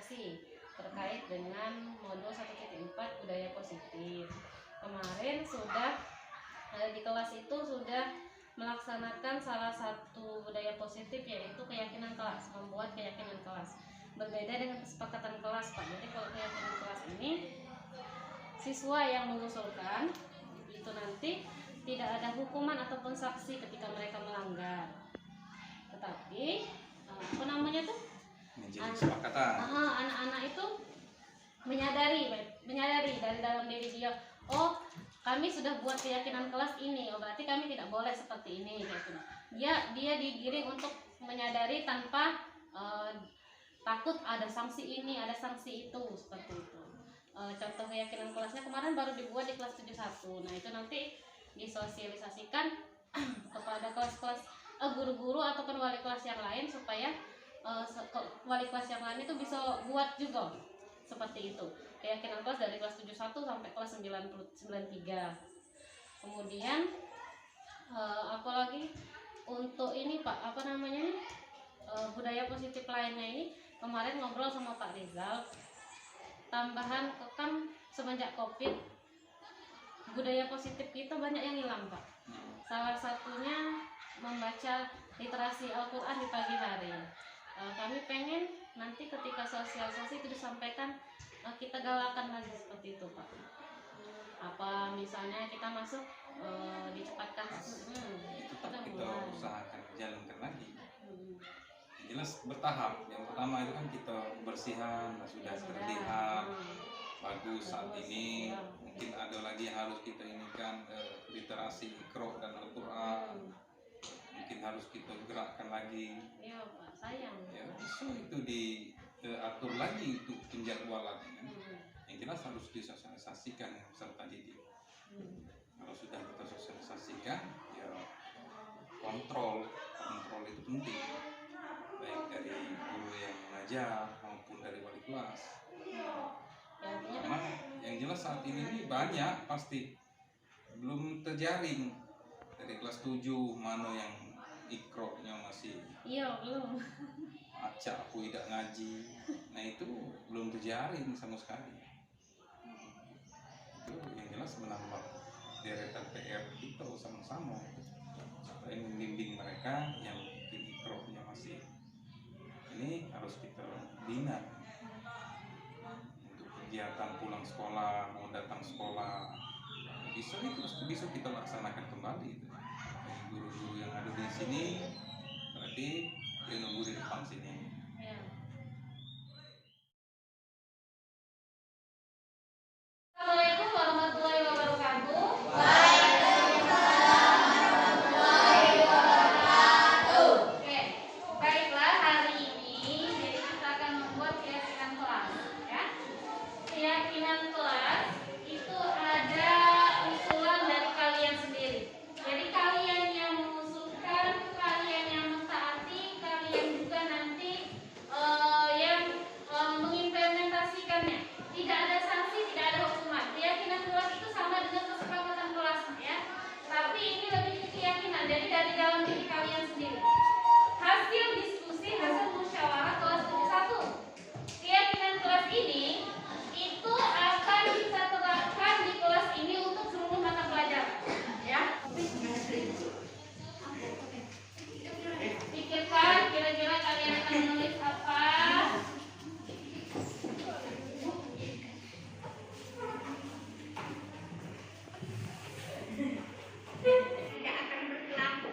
sosialisasi terkait dengan modul 1.4 budaya positif. Kemarin sudah di kelas itu sudah melaksanakan salah satu budaya positif, yaitu keyakinan kelas, membuat keyakinan kelas. Berbeda dengan kesepakatan kelas, Pak. Jadi kalau keyakinan kelas ini siswa yang mengusulkan itu nanti tidak ada hukuman ataupun sanksi ketika mereka melanggar. Tetapi apa namanya tuh? Anak-anak itu menyadari dari dalam diri dia, oh kami sudah buat keyakinan kelas ini, oh berarti kami tidak boleh seperti ini, gitu. Dia digiring untuk menyadari tanpa takut ada sanksi ini, ada sanksi itu, seperti itu. Contoh keyakinan kelasnya kemarin baru dibuat di kelas 71. Nah itu nanti disosialisasikan kepada kelas-kelas guru-guru ataupun wali kelas yang lain, supaya wali kelas yang lain itu bisa buat juga seperti itu. Keyakinan kelas dari kelas 71 sampai kelas 93. Kemudian apalagi untuk ini Pak, apa namanya nih, budaya positif lainnya ini, kemarin ngobrol sama Pak Rizal, tambahan kan semenjak COVID budaya positif kita banyak yang hilang Pak. Salah satunya membaca literasi Al-Quran di pagi hari. Kami pengen nanti ketika sosialisasi itu disampaikan, kita galakan lagi seperti itu Pak. Apa misalnya kita masuk dicepatkan, tetap kita usahakan jalankan lagi. Jelas bertahap. Yang pertama itu kan kita bersihan, sudah terlihat bagus saat ini. Mungkin ada lagi yang harus kita inikan, literasi Iqra dan Al-Quran. Mungkin harus kita gerakkan lagi. Iya Pak, sayang. Ya, so itu diatur lagi untuk penjadwalannya. Yang jelas harus disosialisasikan peserta didik. Kalau sudah kita sosialisasikan, ya kontrol itu penting, baik dari guru yang mengajar maupun dari wali kelas. Karena yang jelas saat ini banyak pasti belum terjaring dari kelas 7 mana yang Iqra-nya masih belum. acak aku tidak ngaji. Nah itu belum terjaring sama sekali. Itu yang jelas menambah deretan PR kita sama-sama supaya membimbing mereka yang mungkin Iqra-nya masih ini harus kita bina untuk kegiatan pulang sekolah, mau datang sekolah, bisa kita laksanakan kembali. Guru-guru yang ada di sini berarti dia nunggu di depan sini. Assalamualaikum warahmatullahi wabarakatuh. Oke, baiklah, hari ini jadi kita akan membuat keyakinan kelas, ya. Keyakinan kelas itu ada usulan dari kalian sendiri. Jadi kalian yang mengusulkan, kalian yang mentaati, kalian juga nanti yang mengimplementasikannya. Tidak ada sanksi, tidak ada hukuman. Keyakinan kelas itu sama dengan kesepakatan kelas, ya. Tapi ini lebih ke keyakinan, jadi dari dalam diri kalian sendiri. Hasil diskusi, hasil musyawarah kelas 71. Keyakinan kelas ini itu akan kita terapkan di kelas ini untuk seluruh mata pelajaran, ya. Pikirkan kira-kira kalian akan menulis apa. Tidak akan berlaku.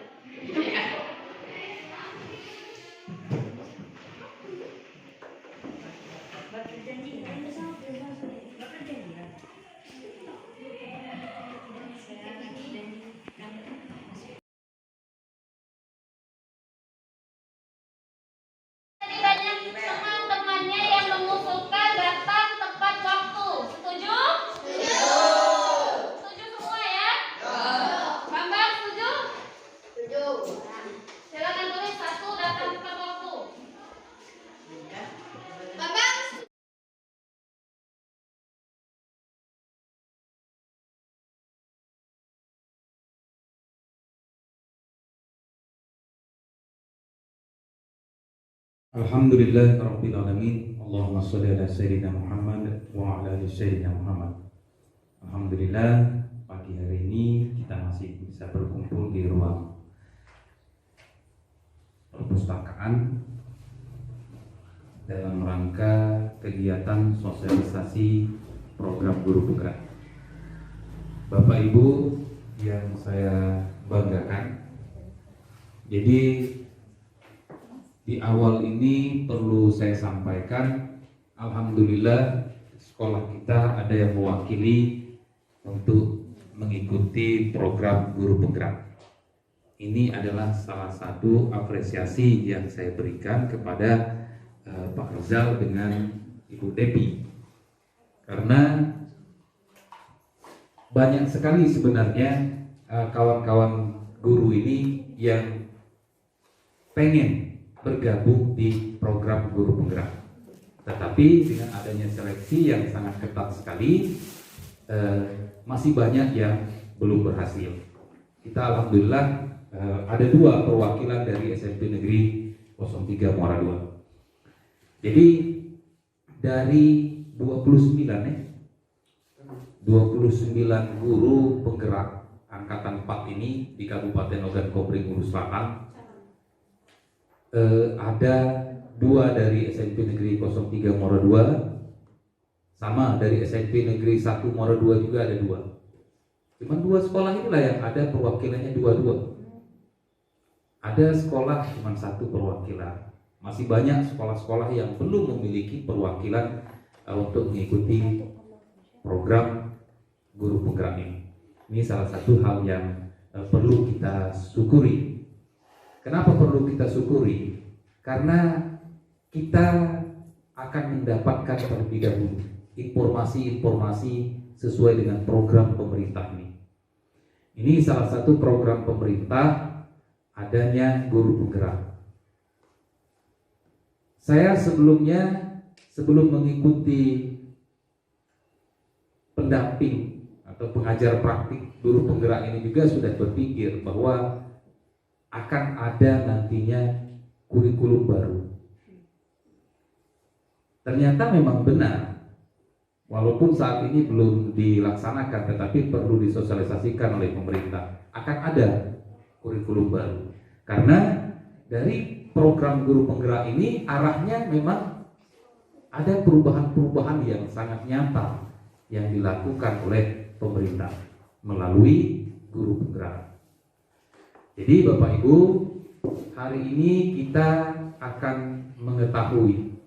Jadi banyak teman-temannya yang mengusulkan datang tepat waktu. Setuju? Setuju semua ya? Bambang setuju? Setuju. Silakan tulis 1, datang tepat waktu. Bambang. Alhamdulillah Rabbil Alamin. Allahumma sholli ala Sayyidina Muhammad wa ala ali Sayyidina Muhammad. Alhamdulillah, pagi hari ini kita masih bisa berkumpul di ruang perpustakaan dalam rangka kegiatan sosialisasi program guru penggerak. Bapak Ibu yang saya banggakan, jadi di awal ini perlu saya sampaikan, alhamdulillah sekolah kita ada yang mewakili untuk mengikuti program guru penggerak. Ini adalah salah satu apresiasi yang saya berikan kepada Pak Rizal dengan Ibu Depi, karena banyak sekali sebenarnya kawan-kawan guru ini yang pengen bergabung di program guru penggerak, tetapi dengan adanya seleksi yang sangat ketat sekali, masih banyak yang belum berhasil. Kita alhamdulillah ada 2 perwakilan dari SMP Negeri 03 Muara II. Jadi dari 29 guru penggerak angkatan 4 ini di Kabupaten Ogan Komering Ulu Selatan, ada 2 dari SMP Negeri 03 Muara II, sama dari SMP Negeri 1 Muara II juga ada 2. Cuman 2 sekolah inilah yang ada perwakilannya 2. Ada sekolah cuma 1 perwakilan. Masih banyak sekolah-sekolah yang belum memiliki perwakilan untuk mengikuti program guru penggerak ini. Ini salah satu hal yang perlu kita syukuri. Kenapa perlu kita syukuri? Karena kita akan mendapatkan terlebih dahulu informasi-informasi sesuai dengan program pemerintah ini. Ini salah satu program pemerintah adanya guru penggerak. Saya sebelum mengikuti pendamping atau pengajar praktik guru penggerak ini juga sudah berpikir bahwa akan ada nantinya kurikulum baru. Ternyata memang benar, walaupun saat ini belum dilaksanakan, tetapi perlu disosialisasikan oleh pemerintah. Akan ada kurikulum baru, karena dari program guru penggerak ini arahnya memang ada perubahan-perubahan yang sangat nyata yang dilakukan oleh pemerintah melalui guru penggerak. Jadi Bapak Ibu, hari ini kita akan mengetahui,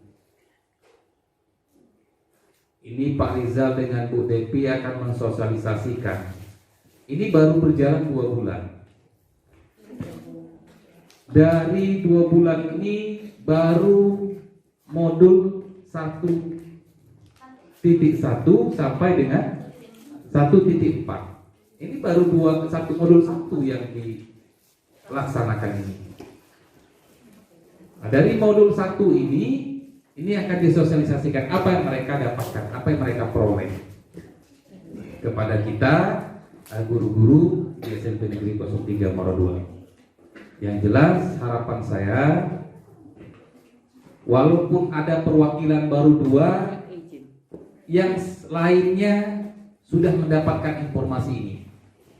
ini Pak Rizal dengan Bu Depi akan mensosialisasikan. Ini baru berjalan 2 bulan. Dari 2 bulan ini baru modul 1.1 sampai dengan 1.4. Ini baru 1 modul 1 yang dilaksanakan ini. Nah, dari modul 1 ini akan disosialisasikan apa yang mereka dapatkan, apa yang mereka peroleh kepada kita guru-guru di SMP Negeri 03 Muara II. Yang jelas harapan saya, walaupun ada perwakilan baru 2, yang lainnya sudah mendapatkan informasi ini.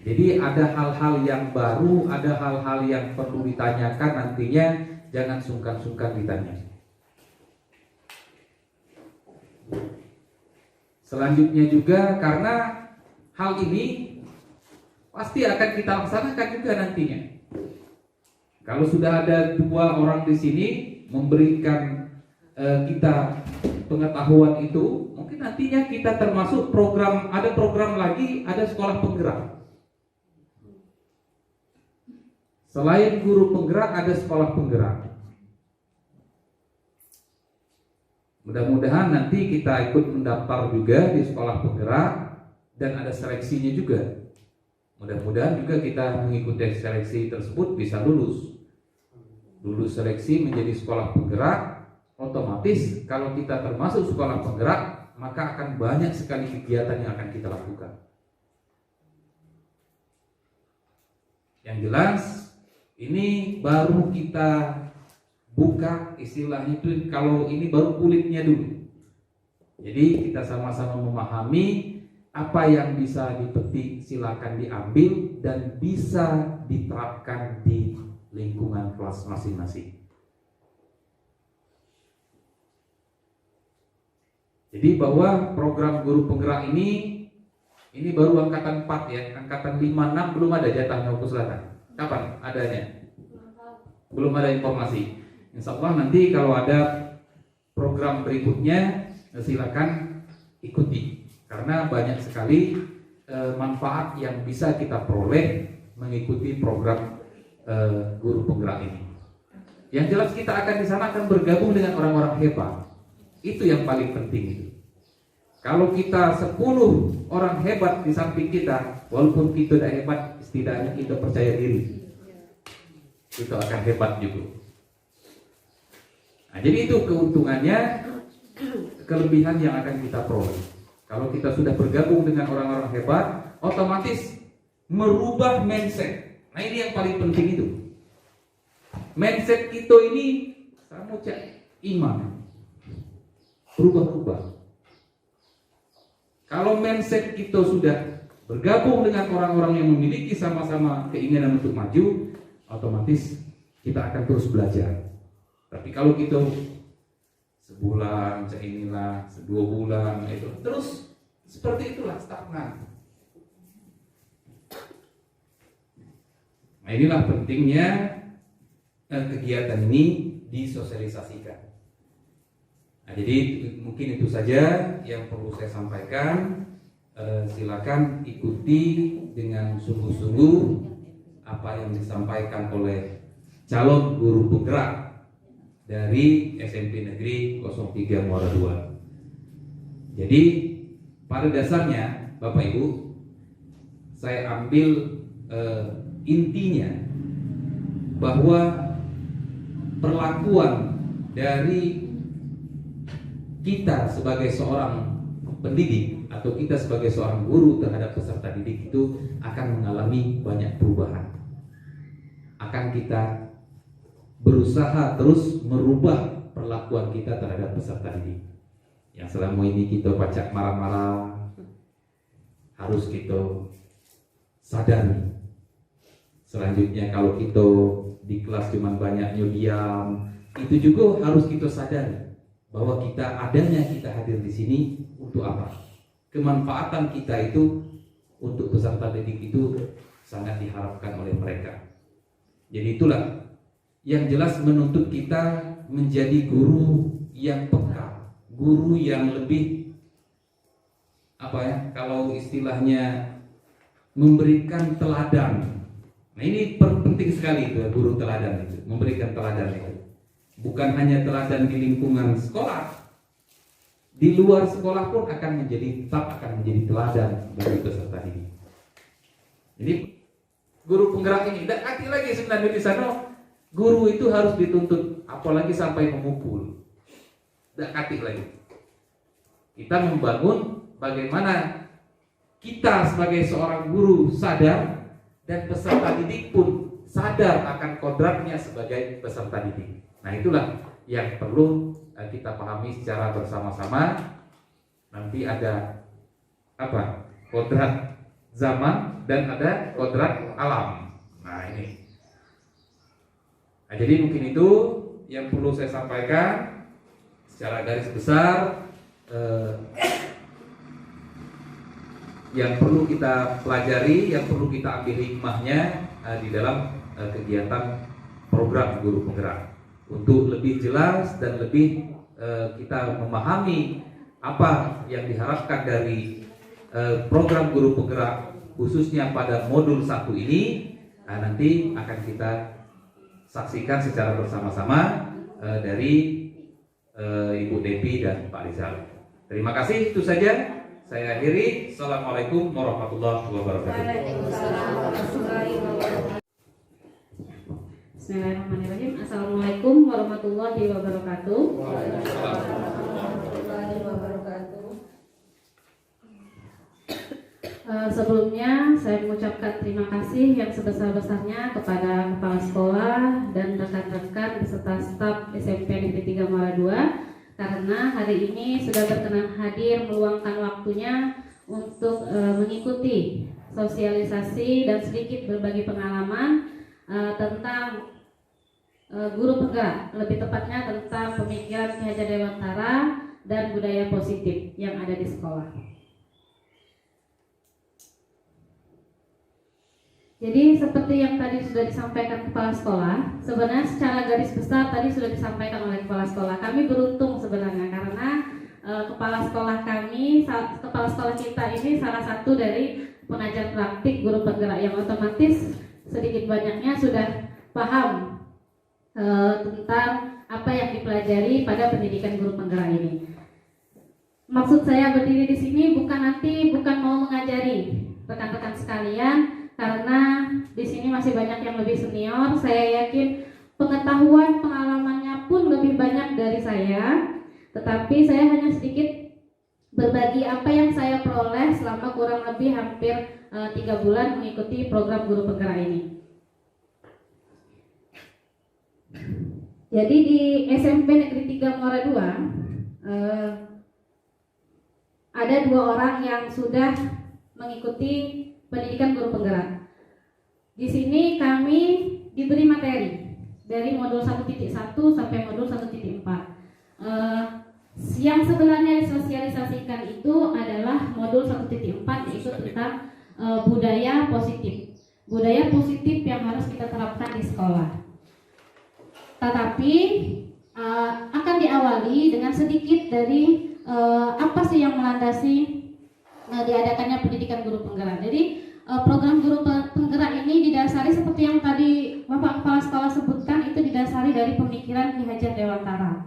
Jadi ada hal-hal yang baru, ada hal-hal yang perlu ditanyakan nantinya, jangan sungkan-sungkan ditanya. Selanjutnya juga karena hal ini pasti akan kita laksanakan juga nantinya. Kalau sudah ada 2 orang di sini memberikan kita pengetahuan itu, mungkin nantinya kita termasuk ada program lagi, ada sekolah penggerak. Selain guru penggerak, ada sekolah penggerak. Mudah-mudahan nanti kita ikut mendaftar juga di sekolah penggerak dan ada seleksinya juga. Mudah-mudahan juga kita mengikuti seleksi tersebut bisa lulus seleksi menjadi sekolah penggerak. Otomatis kalau kita termasuk sekolah penggerak, maka akan banyak sekali kegiatan yang akan kita lakukan. Yang jelas ini baru kita buka istilahnya itu, kalau ini baru kulitnya dulu. Jadi kita sama-sama memahami apa yang bisa dipetik silakan diambil dan bisa diterapkan di lingkungan kelas masing-masing. Jadi bahwa program guru penggerak ini baru angkatan 4 ya, angkatan 5-6 belum ada jatah Maluku Selatan. Kapan adanya? Belum ada informasi. Insya Allah nanti kalau ada program berikutnya silakan ikuti, karena banyak sekali manfaat yang bisa kita peroleh mengikuti program guru penggerak ini. Yang jelas kita akan di sana akan bergabung dengan orang-orang hebat. Itu yang paling penting itu. Kalau kita 10 orang hebat di samping kita, walaupun kita tidak hebat, setidaknya kita percaya diri. Itu akan hebat juga. Nah, jadi itu keuntungannya, kelebihan yang akan kita peroleh. Kalau kita sudah bergabung dengan orang-orang hebat, otomatis merubah mindset. Nah, ini yang paling penting itu. Mindset kita ini sama cak iman. Berubah-ubah. Kalau mindset kita sudah bergabung dengan orang-orang yang memiliki sama-sama keinginan untuk maju, otomatis kita akan terus belajar. Tapi kalau kita sebulan, inilah, 2 bulan, itu terus seperti itulah, stagnan. Nah, inilah pentingnya kegiatan ini disosialisasikan. Nah, jadi mungkin itu saja yang perlu saya sampaikan. Silakan ikuti dengan sungguh-sungguh apa yang disampaikan oleh calon guru penggerak dari SMP Negeri 03 Muara II. Jadi pada dasarnya Bapak Ibu, saya ambil intinya bahwa perlakuan dari kita sebagai seorang pendidik atau kita sebagai seorang guru terhadap peserta didik itu akan mengalami banyak perubahan. Akan kita berusaha terus merubah perlakuan kita terhadap peserta didik. Yang selama ini kita pacak marah-marah, harus kita sadari. Selanjutnya kalau kita di kelas cuma banyaknya diam, itu juga harus kita sadari bahwa adanya kita hadir di sini untuk apa? Kemanfaatan kita itu untuk peserta didik itu sangat diharapkan oleh mereka. Jadi itulah yang jelas menuntut kita menjadi guru yang peka, guru yang lebih kalau istilahnya memberikan teladan. Nah, ini penting sekali itu, guru teladan itu, memberikan teladan itu. Bukan hanya teladan di lingkungan sekolah, di luar sekolah pun akan menjadi teladan bagi peserta didik. Jadi guru penggerak ini, dan arti lagi sebenarnya di sana guru itu harus dituntut, apalagi sampai memukul. Dan arti lagi, kita membangun bagaimana kita sebagai seorang guru sadar dan peserta didik pun sadar akan kodratnya sebagai peserta didik. Nah, itulah yang perlu kita pahami secara bersama-sama. Nanti ada kodrat zaman dan ada kodrat alam. Nah, ini. Nah, jadi mungkin itu yang perlu saya sampaikan secara garis besar, yang perlu kita pelajari, yang perlu kita ambil hikmahnya di dalam kegiatan program guru penggerak. Untuk lebih jelas dan lebih kita memahami apa yang diharapkan dari program guru penggerak khususnya pada modul 1 ini, nanti akan kita saksikan secara bersama-sama dari Ibu Devi dan Pak Rizal. Terima kasih, itu saja. Saya akhiri. Assalamualaikum warahmatullahi wabarakatuh. Waalaikumsalam warahmatullahi wabarakatuh. Bismillahirrahmanirrahim. Assalamualaikum warahmatullahi wabarakatuh. Sebelumnya saya saya mengucapkan terima kasih yang sebesar-besarnya kepada kepala sekolah dan rekan-rekan beserta staf SMP Negeri 3 Muara II karena hari ini sudah berkenan hadir meluangkan waktunya untuk mengikuti sosialisasi dan sedikit berbagi pengalaman tentang guru penggerak, lebih tepatnya tentang pemikiran Ki Hajar Dewantara dan budaya positif yang ada di sekolah. Jadi seperti yang tadi sudah disampaikan kepala sekolah, sebenarnya secara garis besar tadi sudah disampaikan oleh kepala sekolah. Kami beruntung sebenarnya karena kepala sekolah kita ini salah satu dari pengajar praktik guru penggerak yang otomatis sedikit banyaknya sudah paham tentang apa yang dipelajari pada pendidikan guru penggerak ini. Maksud saya berdiri di sini bukan mau mengajari rekan-rekan sekalian, karena di sini masih banyak yang lebih senior. Saya yakin pengetahuan pengalamannya pun lebih banyak dari saya, tetapi saya hanya sedikit berbagi apa yang saya peroleh selama kurang lebih hampir 3 bulan mengikuti program guru penggerak ini. Jadi di SMP Negeri 3 Muara II ada 2 orang yang sudah mengikuti pendidikan guru penggerak. Di sini kami diberi materi dari modul 1.1 sampai modul 1.4. Yang sebenarnya disosialisasikan itu adalah modul 1.4, yaitu tentang budaya positif. Budaya positif yang harus kita terapkan di sekolah. Tetapi akan diawali dengan sedikit dari apa sih yang melandasi diadakannya pendidikan guru penggerak. Jadi program guru penggerak ini didasari seperti yang tadi Bapak Kepala Sekolah sebutkan, itu didasari dari pemikiran Ki Hajar Dewantara.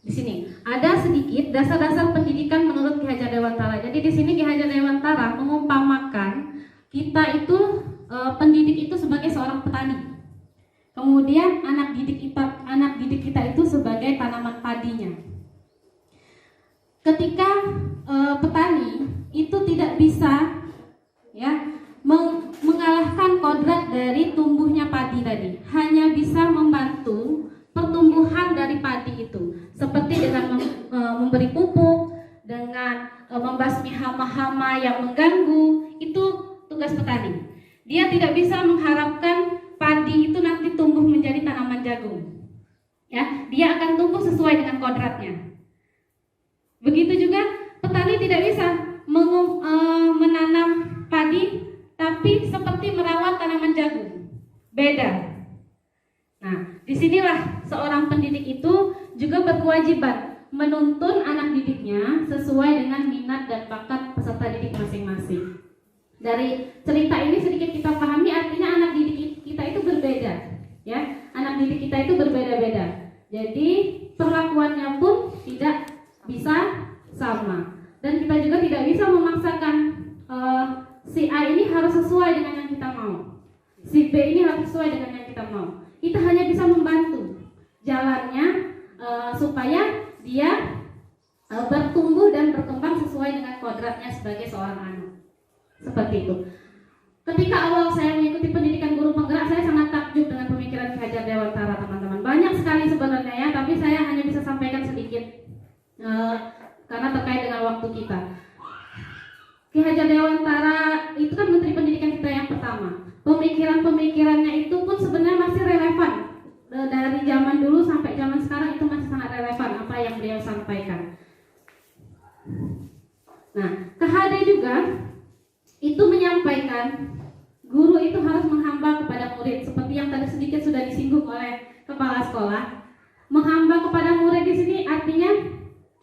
Di sini ada sedikit dasar-dasar pendidikan menurut Ki Hajar Dewantara. Jadi di sini Ki Hajar Dewantara mengumpamakan kita itu pendidik itu sebagai seorang petani. Kemudian anak didik kita itu sebagai tanaman padinya. Ketika petani itu tidak bisa mengalahkan kodrat dari tumbuhnya padi tadi, hanya bisa membantu pertumbuhan dari padi itu, seperti dengan memberi pupuk, dengan membasmi hama-hama yang mengganggu. Itu tugas petani. Dia tidak bisa mengharapkan padi itu nanti tumbuh menjadi tanaman jagung. Dia akan tumbuh sesuai dengan kodratnya. Begitu juga petani tidak bisa menanam padi tapi seperti merawat tanaman jagung. Beda. Nah, disinilah seorang pendidik itu juga berkewajiban menuntun anak didiknya sesuai dengan minat dan bakat peserta didik masing-masing. Dari cerita ini sedikit kita pahami, artinya anak didik kita itu berbeda, Anak didik kita itu berbeda-beda. Jadi perlakuannya pun tidak bisa sama. Dan kita juga tidak bisa memaksakan si A ini harus sesuai dengan yang kita mau, si B ini harus sesuai dengan yang kita mau. Kita hanya bisa membantu jalannya supaya dia bertumbuh dan berkembang sesuai dengan kodratnya sebagai seorang anak. Seperti itu. Ketika awal saya mengikuti pendidikan guru penggerak, saya sangat takjub dengan pemikiran Ki Hajar Dewantara, teman-teman. Banyak sekali sebenarnya tapi saya hanya bisa sampaikan sedikit karena terkait dengan waktu kita. Ki Hajar Dewantara itu kan Menteri Pendidikan kita yang pertama. Pemikiran-pemikirannya itu pun sebenarnya masih relevan. Dari zaman dulu sampai zaman sekarang itu masih sangat relevan apa yang beliau sampaikan. Nah, KHD juga itu menyampaikan guru itu harus menghamba kepada murid, seperti yang tadi sedikit sudah disinggung oleh kepala sekolah. Menghamba kepada murid di sini artinya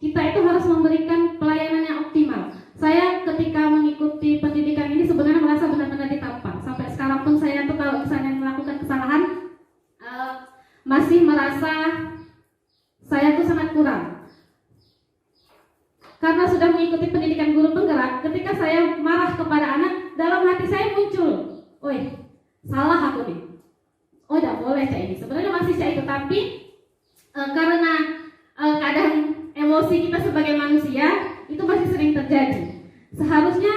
kita itu harus memberikan pelayanan yang optimal. Saya ketika mengikuti pendidikan ini sebenarnya merasa benar-benar ditampar. Sampai sekarang pun saya tuh kalau misalnya melakukan kesalahan masih merasa saya tuh sangat kurang. Karena sudah mengikuti pendidikan guru penggerak, ketika saya marah kepada anak, dalam hati saya muncul, "Oi, salah aku nih. Oh, tidak boleh cak ini." Sebenarnya masih cak itu, tapi karena kadang emosi kita sebagai manusia itu masih sering terjadi. Seharusnya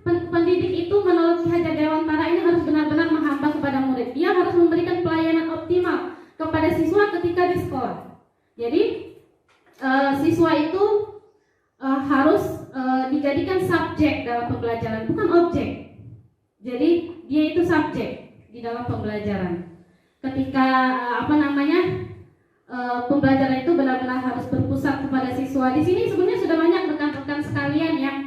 pendidik itu menurut Ki Hajar Dewantara ini harus benar-benar menghamba kepada murid. Dia harus memberikan pelayanan optimal kepada siswa ketika di sekolah. Jadi siswa itu harus dijadikan subjek dalam pembelajaran, bukan objek. Jadi dia itu subjek di dalam pembelajaran. Ketika pembelajaran itu benar-benar harus berpusat kepada siswa. Di sini sebenarnya sudah banyak rekan-rekan sekalian yang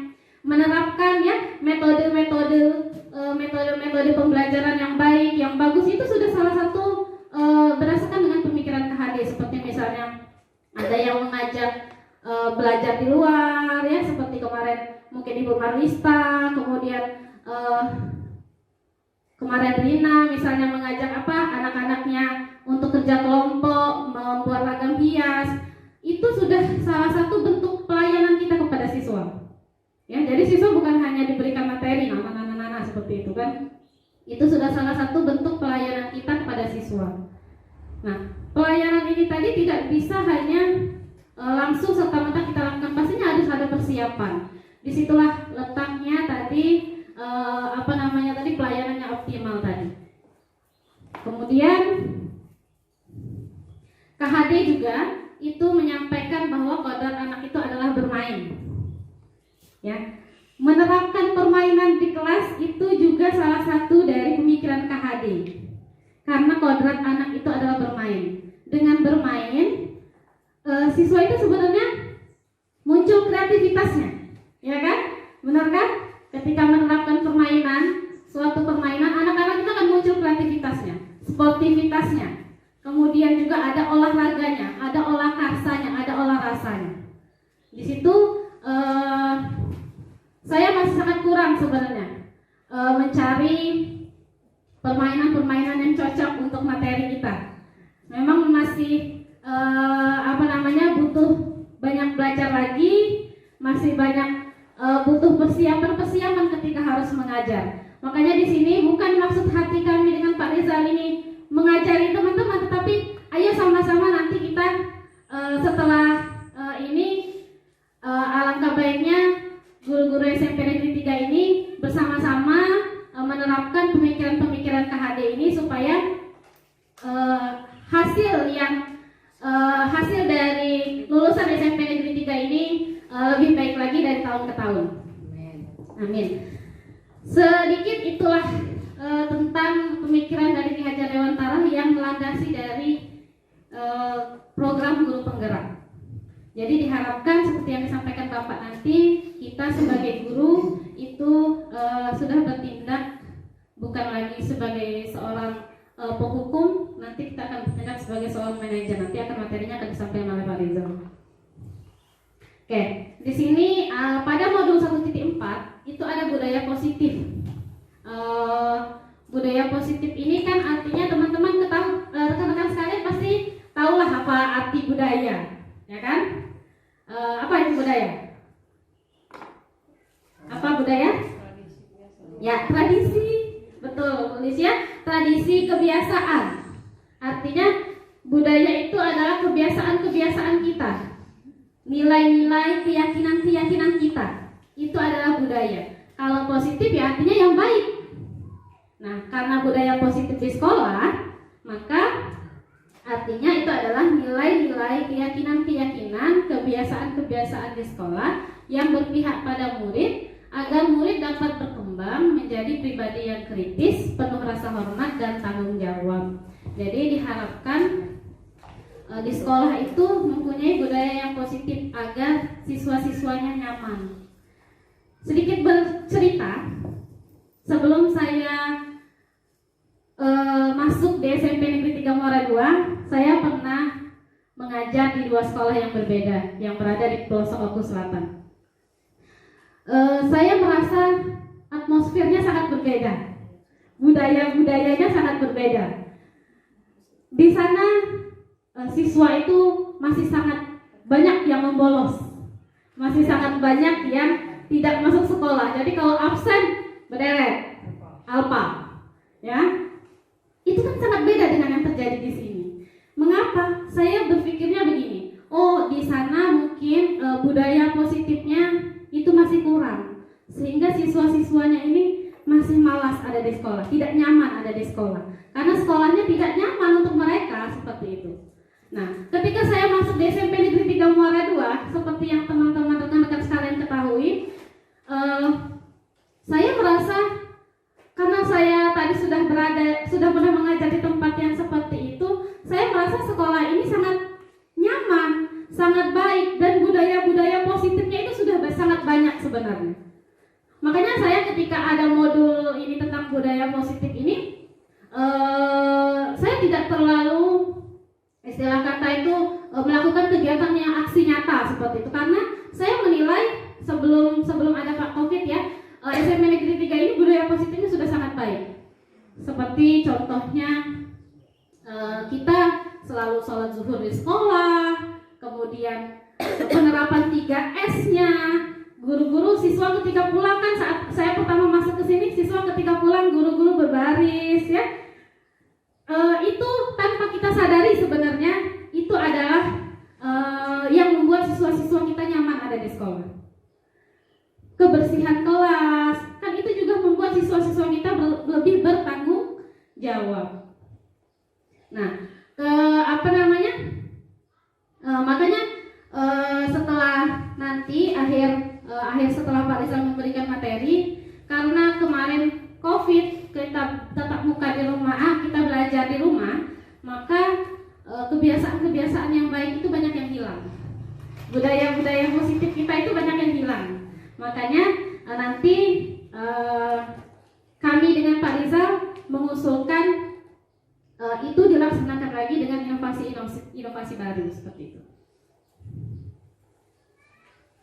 menerapkan ya metode-metode pembelajaran yang baik, yang bagus. Itu sudah salah satu berdasarkan dengan pemikiran KHD. Seperti misalnya ada yang mengajak belajar di luar ya, seperti kemarin mungkin Ibu Marlista, kemudian kemarin Rina misalnya mengajak anak-anaknya untuk kerja kelompok, membuat ragam hias. Itu sudah salah satu bentuk pelayanan kita kepada siswa. Ya, jadi siswa bukan hanya diberikan materi, nah, seperti itu kan. Itu sudah salah satu bentuk pelayanan kita kepada siswa. Nah, pelayanan ini tadi tidak bisa hanya langsung serta-merta kita lakukan, pastinya harus ada persiapan. Disitulah letaknya tadi pelayanannya optimal tadi. Kemudian KHD juga itu menyampaikan bahwa kodrat anak itu adalah bermain. Ya, menerapkan permainan di kelas itu juga salah satu dari pemikiran KHD. Karena kodrat anak itu adalah bermain. Dengan bermain, siswa itu sebenarnya muncul kreativitasnya, ya kan? Benar kan? Ketika menerapkan permainan, suatu permainan, anak-anak itu akan muncul kreativitasnya, sportivitasnya. Kemudian juga ada olahraganya, ada olah karsanya, ada olah rasanya. Di situ saya masih sangat kurang sebenarnya mencari permainan-permainan yang cocok untuk materi kita. Memang masih butuh banyak belajar lagi, masih banyak butuh persiapan ketika harus mengajar. Makanya di sini bukan maksud hati kami dengan Pak Rizal ini mengajari teman-teman, tetapi ayo sama-sama nanti kita setelah ini alangkah baiknya guru-guru SMP Negeri 3 ini bersama-sama menerapkan pemikiran-pemikiran KHD ini supaya hasil dari lulusan SMP Negeri 3 ini lebih baik lagi dari tahun ke tahun. Amin. Sedikit itulah tentang pemikiran dari Ki Hajar Dewantara yang melandasi dari program guru penggerak. Jadi diharapkan seperti yang disampaikan Bapak nanti, kita sebagai guru itu sudah bertindak bukan lagi sebagai seorang penghukum, nanti kita akan bertindak sebagai seorang manajer. Nanti akan materinya akan disampaikan oleh Pak Rizal. Oke, di sini pada modul 1.4 itu ada budaya positif. Budaya positif ini kan artinya teman-teman rekan-rekan sekalian pasti tahulah apa arti budaya, ya kan? Apa itu budaya? Apa budaya? Ya, tradisi. Betul, tulis ya. Tradisi, kebiasaan. Artinya budaya itu adalah kebiasaan-kebiasaan kita. Nilai-nilai, keyakinan-keyakinan kita. Itu adalah budaya. Kalau positif ya artinya yang baik. Nah, karena budaya positif di sekolah, maka artinya itu adalah nilai-nilai, keyakinan-keyakinan, kebiasaan-kebiasaan di sekolah yang berpihak pada murid agar murid dapat berkembang menjadi pribadi yang kritis, penuh rasa hormat dan tanggung jawab. Jadi diharapkan di sekolah itu mempunyai budaya yang positif agar siswa-siswanya nyaman. Sedikit bercerita, sebelum saya masuk di SMP Negeri 3 Muara II, saya pernah mengajar di 2 sekolah yang berbeda yang berada di pelosok Oku Selatan. Saya merasa atmosfernya sangat berbeda, budayanya sangat berbeda. Di sana siswa itu masih sangat banyak yang membolos, masih sangat banyak yang tidak masuk sekolah. Jadi kalau absen berderet, alpa, ya. Itu kan sangat beda dengan yang terjadi di sini. Mengapa? Saya berpikirnya begini. Oh, di sana mungkin budaya positifnya itu masih kurang, sehingga siswa-siswanya Nah, ketika saya masuk di SMP Negeri 3 Muara II, seperti yang teman-teman rekan-rekan sekalian ketahui, saya merasa karena saya tadi sudah pernah mengajar di tempat yang seperti itu, saya merasa sekolah ini sangat nyaman, sangat baik, dan budaya-budaya positifnya itu sudah sangat banyak sebenarnya. Makanya saya ketika ada modul ini tentang budaya positif ini, saya tidak terlalu istilah kata itu melakukan kegiatan yang aksi nyata seperti itu, karena saya menilai sebelum ada COVID ya, SMP Negeri 3 ini budaya positifnya sudah sangat baik. Seperti contohnya kita selalu sholat zuhur di sekolah, kemudian penerapan 3S-nya. Guru-guru siswa ketika pulang, kan saat saya pertama masuk ke sini, siswa ketika pulang guru-guru berbaris ya. Itu tanpa kita sadari sebenarnya itu adalah yang membuat siswa-siswa kita nyaman ada di sekolah. Kebersihan kelas, kan itu juga membuat siswa-siswa kita lebih bertanggung jawab. Nah, makanya setelah nanti akhir setelah Pak Rizal memberikan materi, karena kemarin COVID, kita tatap muka di rumah, kita belajar di rumah, maka kebiasaan-kebiasaan yang baik itu banyak yang hilang. Budaya-budaya positif kita itu banyak yang hilang. Makanya nanti kami dengan Pak Rizal mengusulkan itu dilaksanakan lagi dengan inovasi baru seperti itu.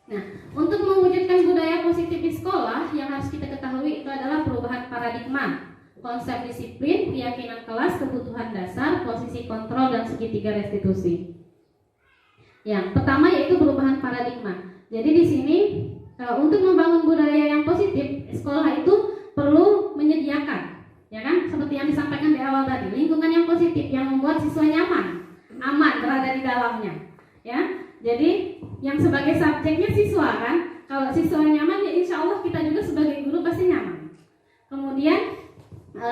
Nah, untuk mewujudkan budaya positif di sekolah, yang harus kita ketahui itu adalah perubahan paradigma, konsep disiplin, keyakinan kelas, kebutuhan dasar, posisi kontrol, dan segitiga restitusi. Yang pertama yaitu perubahan paradigma. Jadi di sini untuk membangun budaya yang positif, sekolah itu perlu menyediakan, ya kan? Seperti yang disampaikan di awal tadi, lingkungan yang positif yang membuat siswa nyaman, aman berada di dalamnya, ya. Jadi yang sebagai subjeknya siswa kan, kalau siswa nyaman ya insya Allah kita juga sebagai guru pasti nyaman. Kemudian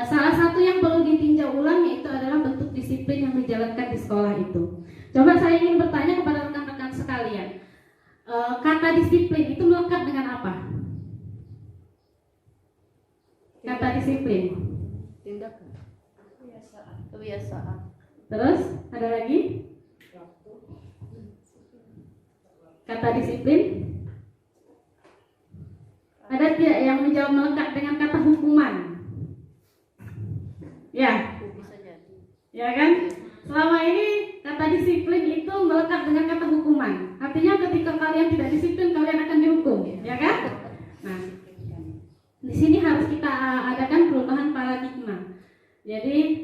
salah satu yang perlu ditinjau ulang yaitu adalah bentuk disiplin yang dijalankan di sekolah itu. Coba saya ingin bertanya kepada rekan-rekan sekalian, kata disiplin itu melekat dengan apa? Kata disiplin. Tindakan. Kebiasaan. Terus ada lagi? Kata disiplin. Ada tidak yang menjawab melekat dengan kata hukuman? Ya. Bisa jadi. Ya kan? Selama ini kata disiplin itu melekat dengan kata hukuman. Artinya ketika kalian tidak disiplin, kalian akan dihukum, ya kan? Nah, di sini harus kita adakan perubahan paradigma. Jadi,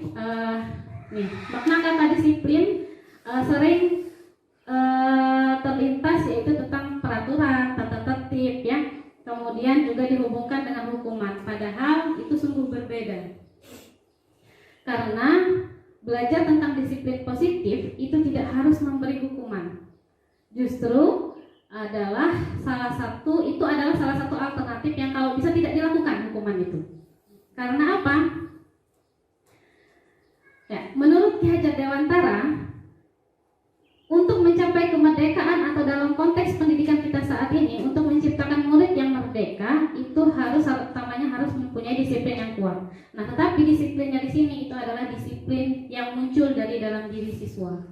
nih makna kata disiplin sering terlintas yaitu tentang peraturan, tata tertib, ya. Kemudian juga dihubungkan dengan hukuman. Padahal itu sungguh berbeda. Karena belajar tentang disiplin positif itu tidak harus memberi hukuman. Justru adalah salah satu alternatif yang kalau bisa tidak dilakukan hukuman itu. Karena apa? Ya, menurut Ki Hajar Dewantara, untuk mencapai kemerdekaan atau dalam konteks pendidikan kita saat ini, untuk menciptakan murid yang merdeka itu utamanya harus mempunyai disiplin yang kuat. Nah, tetapi disiplinnya di sini itu adalah disiplin yang muncul dari dalam diri siswa.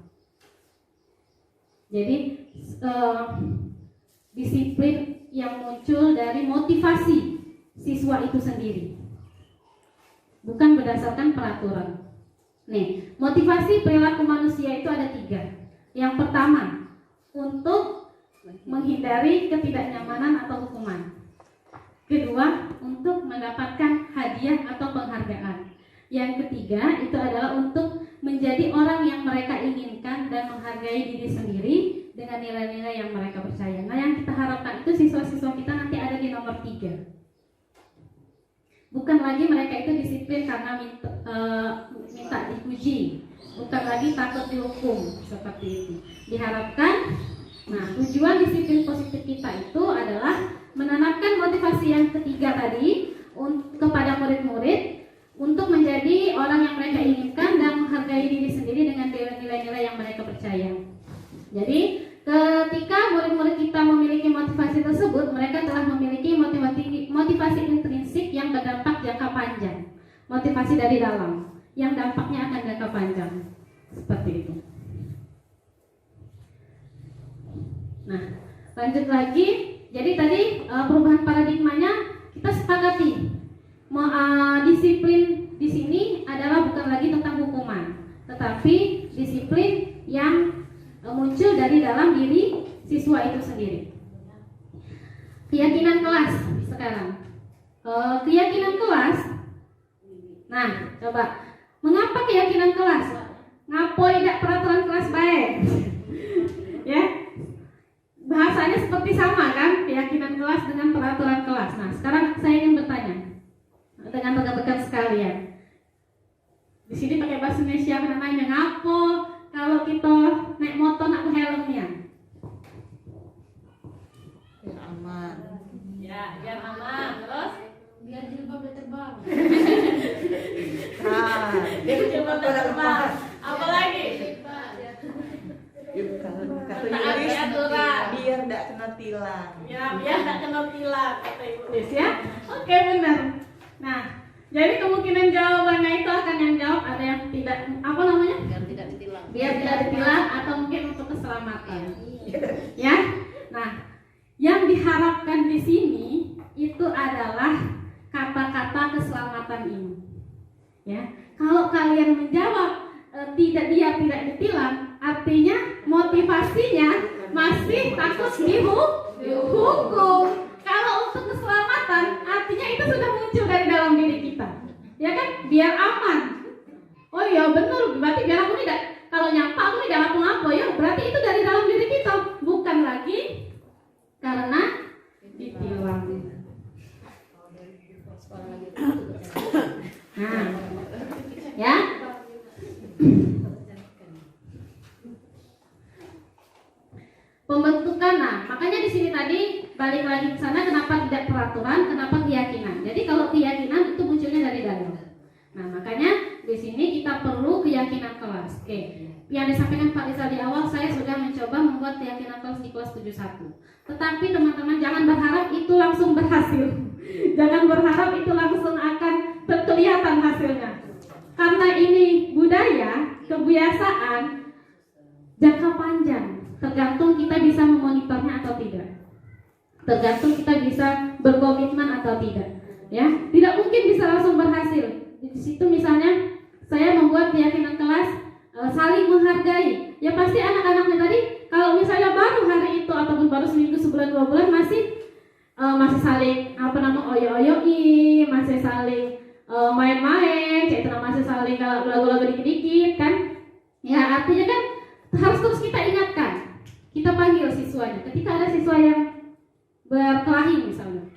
Jadi disiplin yang muncul dari motivasi siswa itu sendiri, bukan berdasarkan peraturan. Nih, motivasi perilaku manusia itu ada 3. Yang pertama, untuk menghindari ketidaknyamanan atau hukuman. Kedua, untuk mendapatkan hadiah atau penghargaan. Yang ketiga, itu adalah untuk menjadi orang yang mereka inginkan dan menghargai diri sendiri dengan nilai-nilai yang mereka percaya. Nah, yang kita harapkan itu siswa-siswa kita nanti ada di nomor 3. Bukan lagi mereka itu disiplin karena minta dipuji, bukan lagi takut dihukum seperti itu. Diharapkan, nah tujuan disiplin positif kita itu adalah menanamkan motivasi yang ketiga tadi kepada murid-murid untuk menjadi orang yang mereka inginkan dan menghargai diri sendiri dengan nilai-nilai yang mereka percaya. percaya. Jadi ketika murid-murid kita memiliki motivasi tersebut, mereka telah memiliki motivasi intrinsik yang berdampak jangka panjang, motivasi dari dalam yang dampaknya akan jangka panjang, seperti itu. Nah, lanjut lagi. Jadi tadi perubahan paradigmanya kita sepakati. Disiplin di sini adalah bukan lagi tentang hukuman, tetapi disiplin yang muncul dari dalam diri siswa itu sendiri. Keyakinan kelas sekarang. Keyakinan kelas. Nah, coba. Mengapa keyakinan kelas? Ngapoi tidak peraturan kelas baik? Ya. Bahasanya seperti sama kan? Keyakinan kelas dengan peraturan kelas. Nah, sekarang saya ingin bertanya dengan rekan-rekan sekalian. Di sini pakai bahasa Indonesia namanya ngapo kalau kita naik motor nak helmnya? Biar aman. Ya, biar aman. Terus biar jilbabnya terbang. Biar Jilbab terbang. Apa lagi? Kata Taat Yuris, aturan. biar tidak kena tilang. Ya, biar tak kena tilang kata Ibu Lis Ya, oke benar. Nah, jadi kemungkinan jawabannya itu akan yang jawab ada yang tidak apa namanya? Biar tidak ditilang. Biar tidak ditilang atau mungkin untuk keselamatan. Ya. Nah, yang diharapkan di sini itu adalah kata-kata keselamatan ini. Ya. Kalau kalian menjawab tidak ditilang, artinya motivasinya masih takut dihukum. Kalau untuk keselamatan, artinya itu sudah muncul dari dalam diri kita, ya kan? Biar aman. Oh iya benar, berarti biar aku tidak, kalau nyapa aku tidak ngapa-ngapa, ya berarti itu dari dalam diri kita, bukan lagi karena ditilang. Nah, ya. Pembentukan, nah makanya di sini tadi balik lagi ke sana, kenapa tidak peraturan, kenapa keyakinan. Jadi kalau keyakinan itu munculnya dari dalam. Nah makanya di sini kita perlu keyakinan kelas. Oke, yang disampaikan Pak Rizal di awal, saya sudah mencoba membuat keyakinan kelas di kelas 71. Tetapi teman-teman jangan berharap itu langsung berhasil. Jangan berharap itu langsung akan kelihatan hasilnya. Karena ini budaya, kebiasaan jangka panjang. Tergantung kita bisa memonitornya atau tidak. Tergantung kita bisa berkomitmen atau tidak. Ya, tidak mungkin bisa langsung berhasil. Di situ misalnya saya membuat keyakinan kelas saling menghargai. Ya pasti anak-anaknya tadi kalau misalnya baru hari itu ataupun baru seminggu, sebulan, 2 bulan masih saling oyo-oyoi, masih saling main-main, masih saling lagu-lagu dikit-dikit kan. Ya artinya kan harus terus kita ingatkan. Kita panggil siswanya. Ketika ada siswa yang berkelahi misalnya,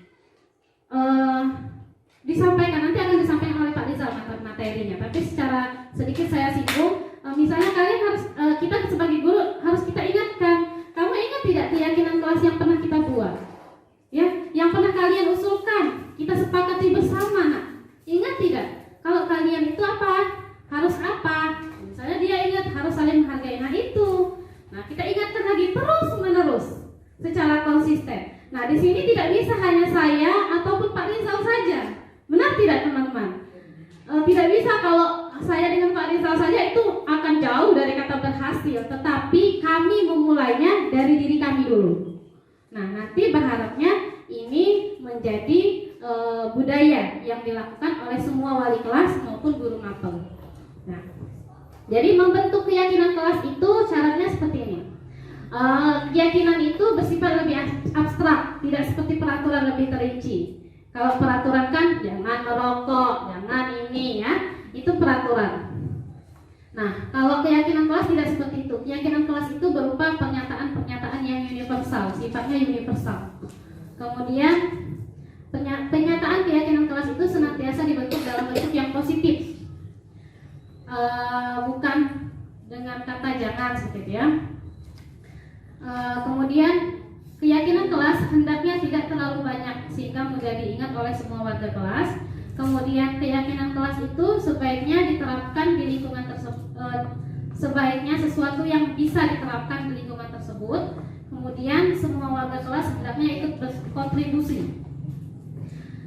nanti akan disampaikan oleh Pak Rizal materinya. Tapi secara sedikit saya singgung. Misalnya kalian harus, kita sebagai guru harus kita ingatkan. Kamu ingat tidak keyakinan kelas yang pernah kita buat? Ya, yang pernah kalian usulkan, kita sepakati bersama. Nak. Ingat tidak? Kalau kalian itu apa? Harus apa? Misalnya dia ingat harus saling menghargai. Nah itu. Nah, kita ingatkan lagi terus-menerus secara konsisten. Nah, di sini tidak bisa hanya saya ataupun Pak Rizal saja. Benar tidak, teman-teman? Tidak bisa kalau saya dengan Pak Rizal saja itu akan jauh dari kata berhasil. Tetapi kami memulainya dari diri kami dulu. Nah, nanti berharapnya ini menjadi budaya yang dilakukan oleh semua wali kelas maupun guru mapel. Nah, jadi membentuk keyakinan kelas itu caranya seperti ini. Keyakinan itu bersifat lebih abstrak, tidak seperti peraturan lebih terinci. Kalau peraturan kan jangan merokok, jangan ini ya, itu peraturan. Nah, kalau keyakinan kelas tidak seperti itu. Keyakinan kelas itu berupa pernyataan-pernyataan yang universal, sifatnya universal. Kemudian pernyataan keyakinan kelas itu senantiasa dibentuk dalam bentuk yang positif. Bukan dengan kata jangan seperti ya. Kemudian keyakinan kelas hendaknya tidak terlalu banyak sehingga mudah diingat oleh semua warga kelas. Kemudian keyakinan kelas itu sebaiknya diterapkan di lingkungan sebaiknya sesuatu yang bisa diterapkan di lingkungan tersebut. Kemudian semua warga kelas hendaknya ikut berkontribusi.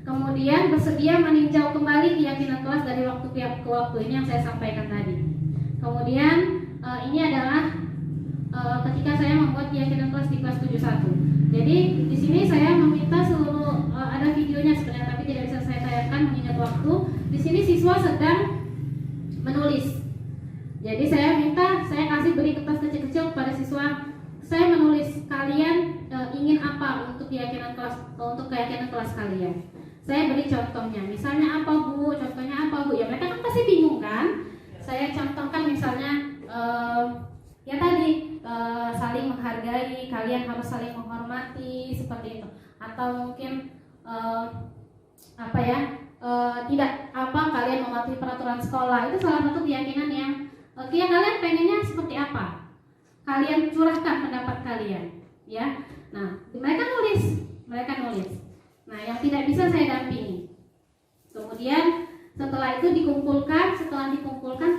Kemudian bersedia meninjau kembali keyakinan kelas dari waktu ke waktu, ini yang saya sampaikan tadi. Kemudian ini adalah ketika saya membuat keyakinan kelas di kelas 71. Jadi di sini saya meminta seluruh ada videonya sebenarnya, tapi tidak bisa saya tayangkan mengingat waktu. Di sini siswa sedang menulis. Jadi saya minta, saya kasih beri kertas kecil-kecil kepada siswa. Saya menulis kalian ingin apa untuk keyakinan kelas kalian. Saya beri contohnya, misalnya apa Bu, contohnya apa Bu, ya mereka kan pasti bingung kan. Saya contohkan misalnya ya tadi saling menghargai, kalian harus saling menghormati seperti itu. Atau mungkin tidak kalian mematuhi peraturan sekolah. Itu salah satu keyakinan yang kalian pengennya seperti apa. Kalian curahkan pendapat kalian, ya. Nah, mereka nulis. Nah, yang tidak bisa saya dampingi. Kemudian setelah dikumpulkan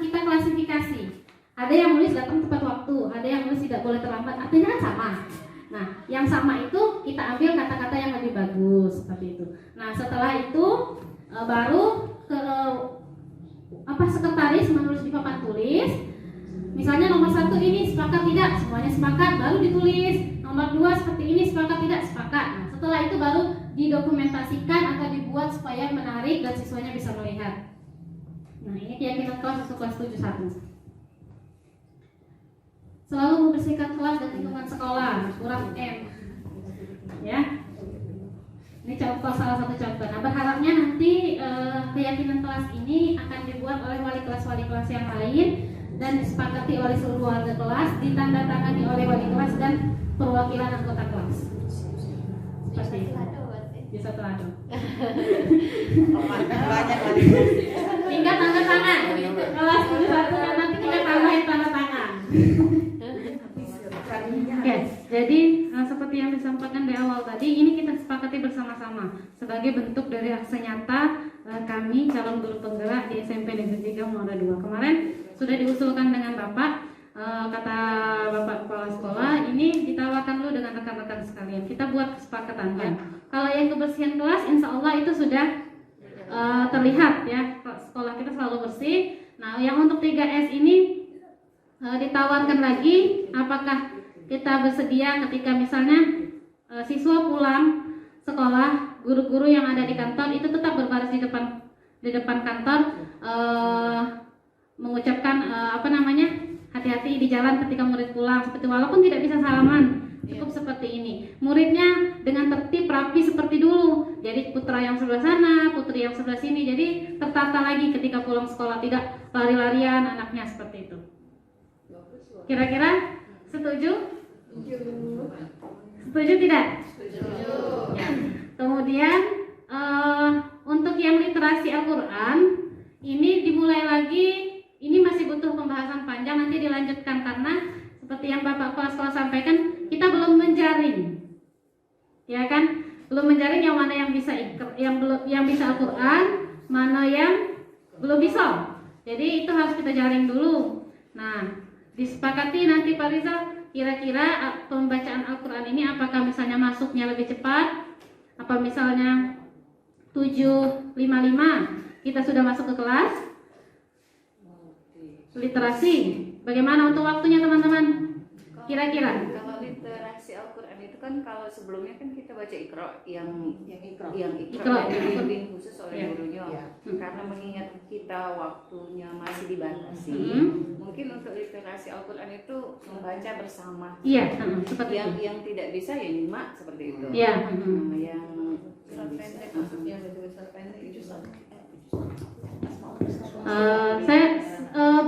kita klasifikasi. Ada yang nulis datang tepat waktu, ada yang nulis tidak boleh terlambat. Artinya kan sama. Nah, yang sama itu kita ambil kata-kata yang lebih bagus seperti itu. Nah, setelah itu baru sekretaris menulis di papan tulis. Misalnya nomor 1 ini sepakat tidak, semuanya sepakat, baru ditulis. Nomor 2 seperti ini sepakat tidak, sepakat. Nah, setelah itu baru didokumentasikan atau dibuat supaya menarik dan siswanya bisa melihat. Nah, ini keyakinan kelas untuk kelas 71. Selalu membersihkan kelas dan lingkungan sekolah, kurang M. Ya. Ini contoh, salah satu contoh. Nah, berharapnya nanti keyakinan kelas ini akan dibuat oleh wali kelas yang lain dan disepakati oleh seluruh warga kelas, ditandatangani oleh wali kelas dan perwakilan anggota kelas. Seperti itu. Bisa teladan. Banyak lagi. Tinggal tanda tangan. Kelas 71 kan nanti kita tambahin tanda tangan. Oke, jadi seperti yang disampaikan di awal tadi, ini kita sepakati bersama-sama sebagai bentuk dari aksi nyata kami calon guru penggerak di SMP Negeri 3 Muara 2. Kemarin sudah diusulkan dengan Bapak, kata Bapak Kepala Sekolah, ini ditawarkan dulu dengan rekan-rekan sekalian. Kita buat kesepakatan kan. Kalau yang kebersihan kelas, insya Allah itu sudah terlihat ya, sekolah kita selalu bersih. Nah, yang untuk 3S ini ditawarkan lagi, apakah kita bersedia ketika misalnya siswa pulang sekolah, guru-guru yang ada di kantor itu tetap berbaris di depan kantor, mengucapkan hati-hati di jalan ketika murid pulang, seperti walaupun tidak bisa salaman, cukup seperti ini. Muridnya dengan tertib rapi seperti dulu. Jadi putra yang sebelah sana, putri yang sebelah sini. Jadi tertata lagi ketika pulang sekolah, tidak lari-larian anaknya seperti itu. Kira-kira setuju? Setuju tidak? Setuju. Ya. Kemudian untuk yang literasi Al-Quran ini dimulai lagi. Ini masih butuh pembahasan panjang, nanti dilanjutkan karena seperti yang Bapak Kepala Sekolah sampaikan, kita belum menjaring, ya kan? Belum menjaring yang mana yang bisa yang bisa Al-Quran, mana yang belum bisa. Jadi itu harus kita jaring dulu. Nah, disepakati nanti Pak Rizal, kira-kira pembacaan Al-Quran ini apakah misalnya masuknya lebih cepat, apa misalnya 7.55 kita sudah masuk ke kelas literasi. Bagaimana untuk waktunya teman-teman? Kira-kira? Kalau literasi Al-Quran itu kan kalau sebelumnya kan kita baca Iqra yang Iqra. dibimbing khusus oleh Ya. gurunya. Ya. Karena mengingat kita waktunya masih dibatasi, mungkin untuk literasi Al-Quran itu membaca bersama. Iya, seperti itu. Yang tidak bisa ya nyimak seperti itu. Iya. Yang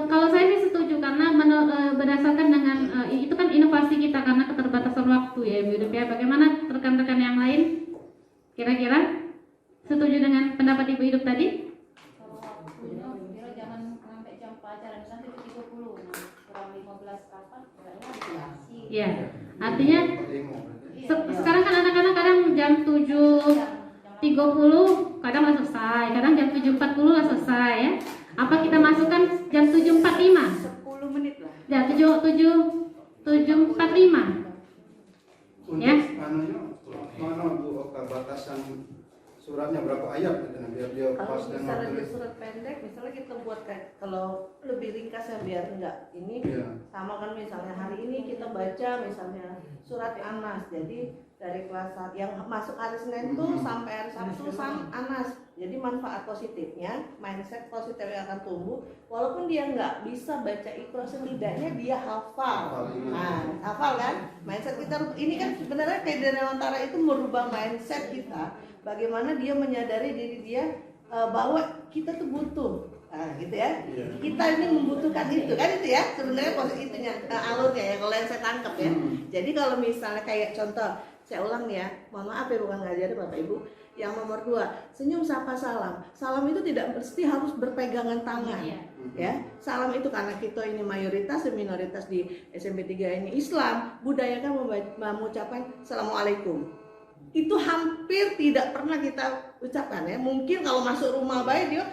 Kalau saya sih setuju karena berdasarkan dengan itu kan inovasi kita karena keterbatasan waktu ya Ibu Hidup ya. Bagaimana rekan-rekan yang lain? Kira-kira setuju dengan pendapat Ibu Hidup tadi? Kalau waktunya jangan sampai jam pelajaran nanti 30, nah kurang 15 kapan berarti. Iya. Artinya sekarang kan anak-anak kadang jam 7.30 kadang lah selesai, kadang jam 7.40 lah selesai ya. Apa kita masukkan jam 7.45? 10 menit lah. Ya 7:45. Untuk Ya. anunya, mana Bu Oka batasan suratnya berapa ayat gitu, biar dia Kalau pas dengan misalnya waktu. di surat pendek, misalnya kita buat kayak kalau lebih ringkas ya biar enggak ini Iya. sama kan misalnya hari ini kita baca misalnya surat Anas. Jadi dari kelas yang masuk hari Senin tuh sampai hari Sabtu sama Anas. Jadi manfaat positifnya, mindset positif yang akan tumbuh walaupun dia nggak bisa baca Iqra, setidaknya dia hafal. Nah, hafal kan? Mindset kita ini kan sebenarnya kayak Dewantara itu merubah mindset kita. Bagaimana dia menyadari diri dia bahwa kita tuh butuh. Nah, gitu ya. Iya. Kita ini membutuhkan itu kan itu ya. Sebenarnya positifnya alurnya ya kalau yang saya tangkap ya. Jadi kalau misalnya kayak contoh, saya ulang nih ya. Mohon maaf ya bukan ngajar Bapak Ibu. Yang nomor 2, senyum sapa salam. Salam itu tidak mesti harus berpegangan tangan. Iya. Ya, salam itu karena kita ini mayoritas dan minoritas di SMP 3 ini Islam, budaya kan mengucapkan Assalamualaikum. Itu hampir tidak pernah kita ucapkan ya. Mungkin kalau masuk rumah baik dia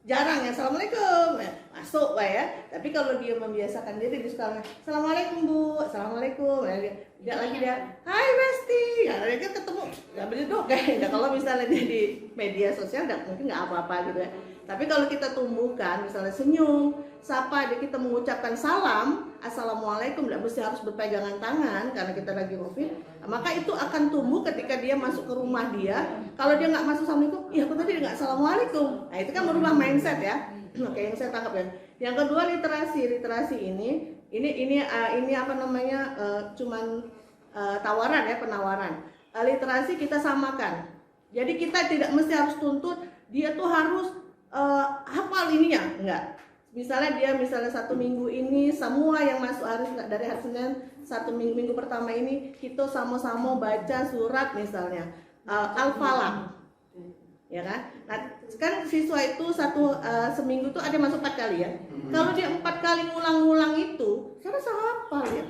jarang ya Assalamualaikum ya, masuk Pak ya. Tapi kalau dia membiasakan diri di sekolah, Assalamualaikum Bu, Assalamualaikum ya, dia lagi dia Hai Besti ya, dia kan ketemu nggak berdua kayak kalau misalnya dia di media sosial mungkin nggak apa-apa gitu ya. Tapi kalau kita tumbuhkan misalnya senyum, sapa, kita mengucapkan salam, Assalamualaikum, tidak mesti harus berpegangan tangan karena kita lagi COVID, maka itu akan tumbuh ketika dia masuk ke rumah dia. Kalau dia nggak masuk Assalamualaikum, iya aku tadi nggak Assalamualaikum. Nah itu kan merubah mindset ya. Oke, yang saya tangkap ya. Yang kedua literasi ini apa namanya cuman tawaran ya, penawaran. Literasi kita samakan. Jadi kita tidak mesti harus tuntut dia tuh harus hafal ininya, enggak. Misalnya dia satu minggu ini semua yang masuk dari hari Senin satu minggu pertama ini kita sama-sama baca surat misalnya Al-Falaq, ya kan? Nah sekarang siswa itu seminggu tuh ada masuk 4 kali ya. Kalau dia 4 kali ngulang-ngulang itu, saya rasa hafal ya.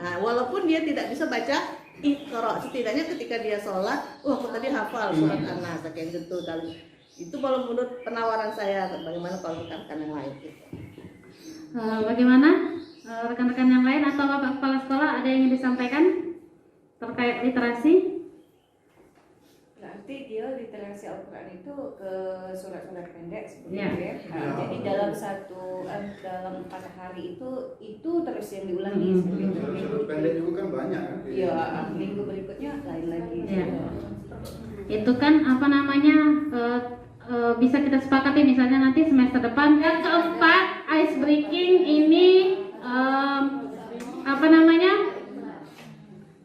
Nah, walaupun dia tidak bisa baca Iqra, setidaknya ketika dia sholat, aku tadi hafal surat An-Nas kayak gitu kali. Itu kalau menurut penawaran saya, bagaimana kalau rekan-rekan yang lain? Bagaimana rekan-rekan yang lain atau Bapak Kepala Sekolah ada yang ingin disampaikan terkait literasi? Nanti dia literasi Al-Quran itu ke surat-surat pendek seperti Ya. itu ya. Nah, jadi dalam dalam 4 hari itu terus yang diulangi. Surat pendek juga kan banyak kan? Iya, minggu berikutnya lain lagi. Ya. Itu kan apa namanya bisa kita sepakati misalnya nanti semester depan. Yang keempat, ice breaking ini apa namanya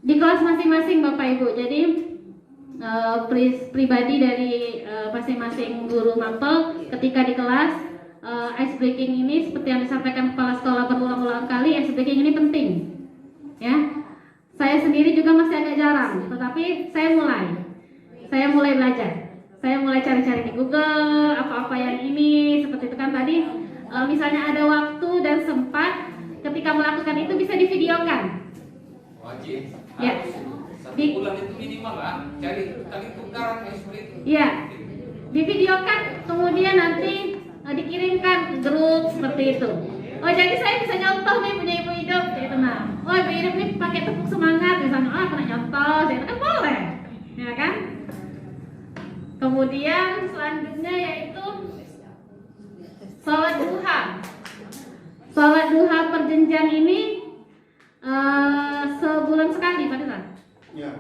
di kelas masing-masing Bapak Ibu. Jadi pribadi dari masing-masing guru mapel ketika di kelas ice breaking ini seperti yang disampaikan kepala sekolah berulang-ulang kali, ice breaking ini penting ya. Saya sendiri juga masih agak jarang, tetapi saya mulai belajar. Saya mulai cari-cari di Google apa-apa yang ini seperti itu kan tadi. Misalnya ada waktu dan sempat ketika melakukan itu bisa divideokan. Wajib. Ya. Satu bulan itu minimal lah. Cari tali tukaran seperti itu. Iya. Divideokan kemudian nanti dikirimkan ke grup seperti itu. Oh jadi saya bisa nyontoh nih punya ibu hidup gitu nah. Oh ibu hidup nih pakai tepuk semangat misalnya, kena nyontoh, saya kan boleh, ya kan? Kemudian selanjutnya yaitu sholat duha. Sholat duha perjenjang ini sebulan sekali pada saat. Ya.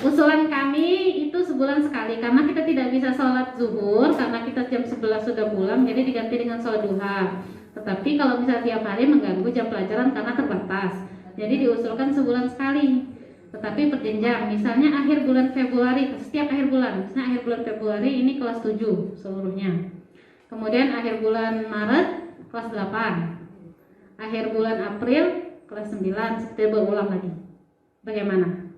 Usulan kami itu sebulan sekali karena kita tidak bisa sholat zuhur karena kita jam 11 sudah pulang, jadi diganti dengan sholat duha. Tetapi kalau misalnya tiap hari mengganggu jam pelajaran karena terbatas, jadi diusulkan sebulan sekali. Tetapi perjenjang, misalnya akhir bulan Februari, setiap akhir bulan, misalnya akhir bulan Februari ini kelas 7 seluruhnya. Kemudian akhir bulan Maret kelas 8. Akhir bulan April kelas 9, seperti berulang lagi. Bagaimana?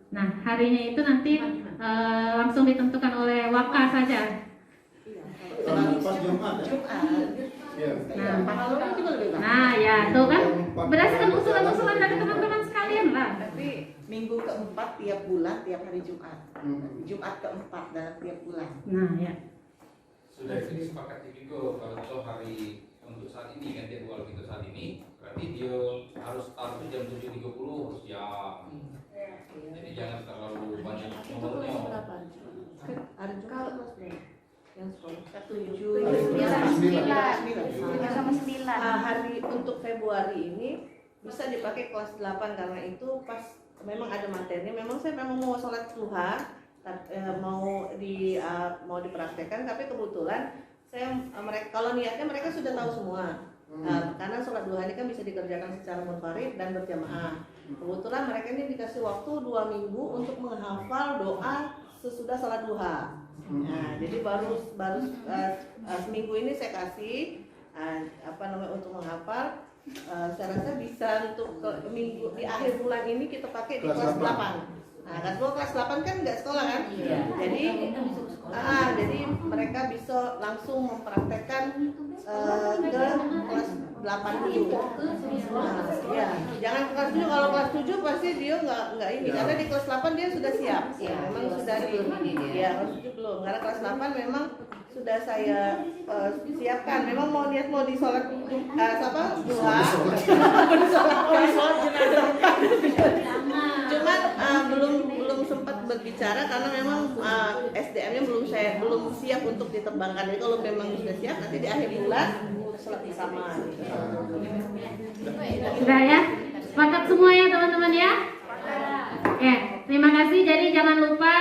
Nah, harinya itu nanti langsung ditentukan oleh waka saja. Pas Jumat ya? Iya. Nah, ya, tuh kan berdasarkan usulan-usulan dari teman-teman sekalian lah. Tapi minggu keempat tiap bulan, tiap hari Jumat. Jumat keempat dalam tiap bulan. Nah, ya. Sudah itu disepakati juga kalau hari untuk saat ini kan jadwal kita saat ini, berarti dia harus start jam 7.30 harus siap. Jadi jangan terlalu banyak Itu nomornya. kelas berapa? Hari Jumat kelas berapa? Yang sekolah? 7, 9 sama 9. hari untuk Februari ini bisa dipakai kelas 8 karena itu pas memang ada materi. Memang saya memang mau sholat duha, mau dipraktekkan, tapi kebetulan mereka kalau niatnya mereka sudah tahu semua. Karena sholat duha ini kan bisa dikerjakan secara munfarid dan berjamaah. Kebetulan mereka ini dikasih waktu 2 minggu untuk menghafal doa sesudah sholat duha. Nah, jadi baru seminggu ini saya kasih untuk menghafal. Saya rasa bisa untuk minggu di akhir bulan ini kita pakai di kelas 8. Nah, kan kelas 8 kan nggak sekolah kan? Iya. Jadi mereka bisa langsung mempraktekkan ke kelas 8 dulu. Ya, jangan kelas 7. Kalau kelas 7 pasti dia nggak ini karena di kelas 8 dia sudah siap. Memang sudah kelas 7 belum. Karena kelas 8 memang sudah saya siapkan. Memang mau di sholat duha. Cuman belum sempat berbicara karena memang SDM-nya belum siap untuk diterbangkan. Jadi kalau memang sudah siap nanti di akhir bulan sholat bersama. Sudah ya? Sepakat semua ya teman-teman ya? Oke, terima kasih. Jadi jangan lupa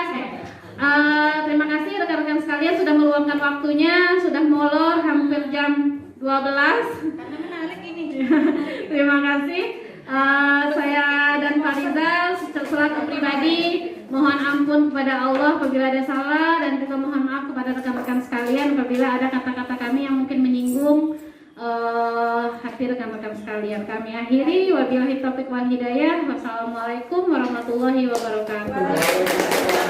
terima kasih rekan-rekan sekalian sudah meluangkan waktunya, sudah molor hampir jam 12. Karena menarik ini. Terima kasih. Saya dan Farizal selaku pribadi mohon ampun kepada Allah apabila ada salah, dan juga mohon maaf kepada rekan-rekan sekalian apabila ada kata-kata kami yang mungkin menyinggung hati rekan-rekan sekalian. Kami akhiri, wabillahi taufiq wal hidayah. Wassalamualaikum warahmatullahi wabarakatuh.